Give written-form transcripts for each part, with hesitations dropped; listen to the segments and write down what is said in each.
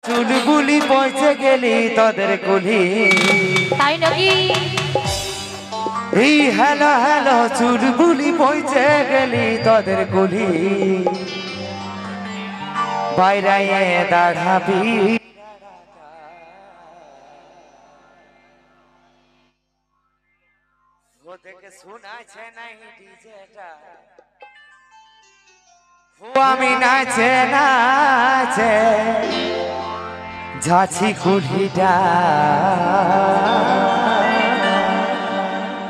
চুলবুলি পৌঁছে গেলি তোদের কুলি তাই নাকি এই হ্যালো হ্যালো চুলবুলি পৌঁছে গেলি তোদের কুলি বাইরে দাঁড়াবি ওদেরকে শোনাছে নাই ডিজেটা আমি নাচে নাচে ঝাঁছি কুলিটা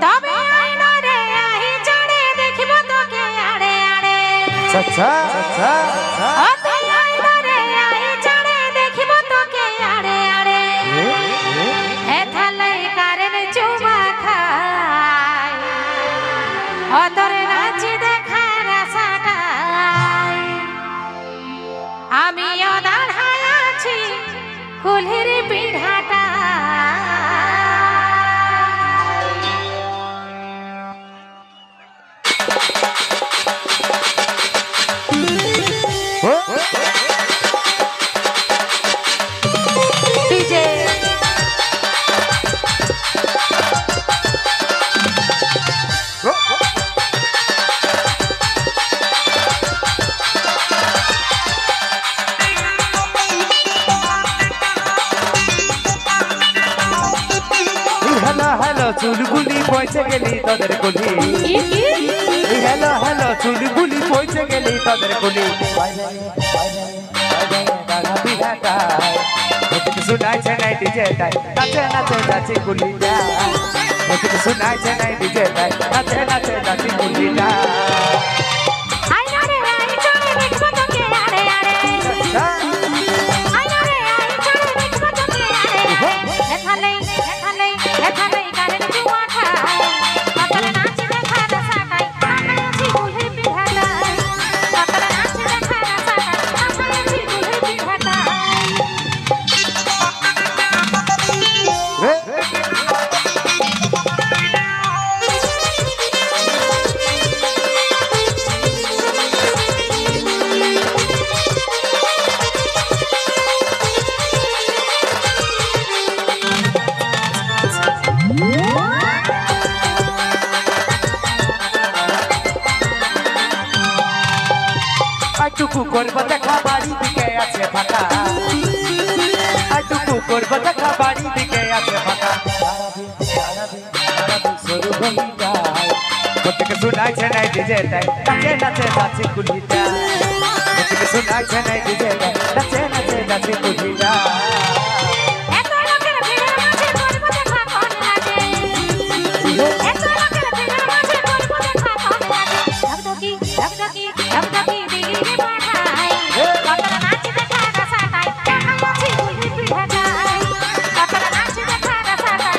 তবে আইনা রে আহি চড়ে দেখিব তোকে আড়ে আড়ে আচ্ছা আচ্ছা তবে আইনা রে আহি চড়ে দেখিব তোকে আড়ে আড়ে এ থালে কারেন চুমা খায় অতর নাচি দেখার আশাটাই আমিও দাঁড়ায় আছি কুলহির পিঢ়াটা ডিজে হ্যালো হ্যালো চুলবুলি পৌঁছে গেলি তোদের কুলি হ্যালো হ্যালো চুলবুলি পৌঁছে গেলি তোদের কুলি শোনাইছে নাই ডিজেটাই নাচে নাচে নাচি কুলিটা শোনাইছে নাই ডিজেটাই নাচে নাচে নাচি কুলিটা আইনা রে আহি চড়ে দেখিব তোকে আড়ে আড়ে আইনা রে আহি চড়ে দেখিব তোকে আড়ে আড়ে এথালে কারেন চুমা খায় অতর নাচি দেখার আশাটাই আছি কুলহির পিঢ়াটাই অতর নাচি দেখার আশাটাই আছি কুলহির পিঢ়াটাই আটুকু করবো দেখা বাড়ি দিকে আছে ফাঁকা আটুকু করবো দেখা বাড়ি দিকে আছে ফাঁকা সরু হয়ে যায় প্রত্যেকে শোনাইছে নাই ডিজেটাই নাচে নাচে নাচি কুলিটা প্রত্যেকে শোনাইছে নাই ডিজেটাই নাচে নাচে নাচি কুলিটা এত লোকের ভিড়ের মাঝে করব দেখা কোন লাগে এত লোকের ভিড়ের মাঝে করব দেখা কোন লাগে ধকধকি ধকধকি ধকধকি দিগিরি বাড়াই কতর নাচি দেখা রাসাটাই আছি কুলহির পিঢ়াটাই কতর নাচি দেখা রাসাটাই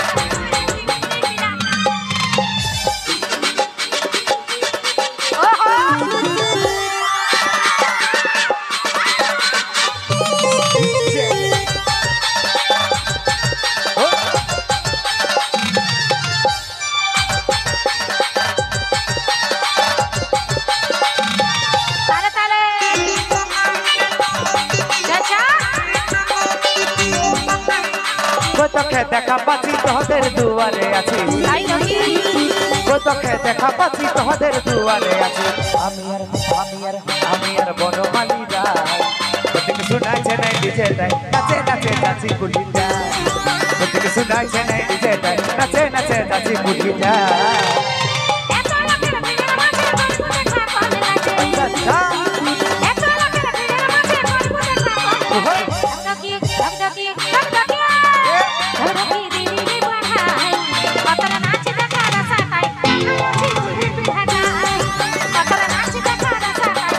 তালে তালে চাচা তোকে দেখা পাচ্ছি তোদের দুয়ারে আছি তাই নাকি তোকে দেখা পাচ্ছি তোদের দুয়ারে আছি আমি আর বনমালী যাই প্রত্যেকে শোনাইছে নাই ডিজেটাই নাচে নাচে নাচি কুলিটা প্রত্যেকে শোনাইছে নাই ডিজেটাই নাচে নাচে নাচি কুলিটা এত লোকের ভিড়ের মাঝে করব দেখা কোন লাগে এত লোকের ভিড়ের মাঝে করব দেখা কোন লাগে ধকধকি ধকধকি ধকধকি ধকধকি দিগিরি বাড়াই কতর নাচি দেখা রাসাটাই আছি কুলহির পিঢ়াটাই কতর নাচি দেখা রাসাটাই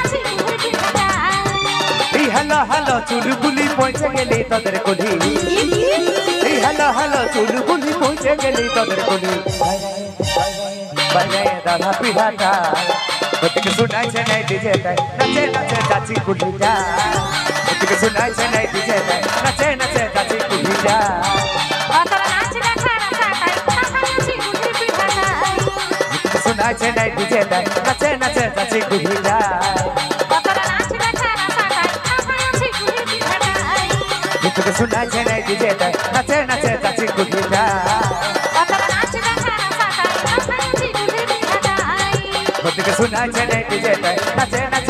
আছি কুলহির পিঢ়াটাই এই হ্যালো হ্যালো চুলবুলি পৌঁছে গেলি তোদের কুলি এই হ্যালো হ্যালো চুলবুলি পৌঁছে গেলি তোদের কুলি বাইরে দাদা পিঢ়াটা প্রত্যেকে শোনাইছে নাই ডিজেটাই নাচে নাচে নাচি কুলিটা প্রত্যেকে শোনাইছে নাই ডিজেটাই নাচে নাচে নাচি কুলিটা কতর নাচি দেখা রাসাটাই আছি কুলহির পিঢ়াটাই শোনাইছে নাই ডিজেটাই নাচে নাচে নাচি কুলিটা কতর নাচি দেখা রাসাটাই আছি কুলহির পিঢ়াটাই তোকে শোনাচ্ছে নাই ডিজেটাই নাচে নাচে যাচ্ছি কুটিটা তোকে শোনাচ্ছে নাই ডিজেটাই নাচে নাচে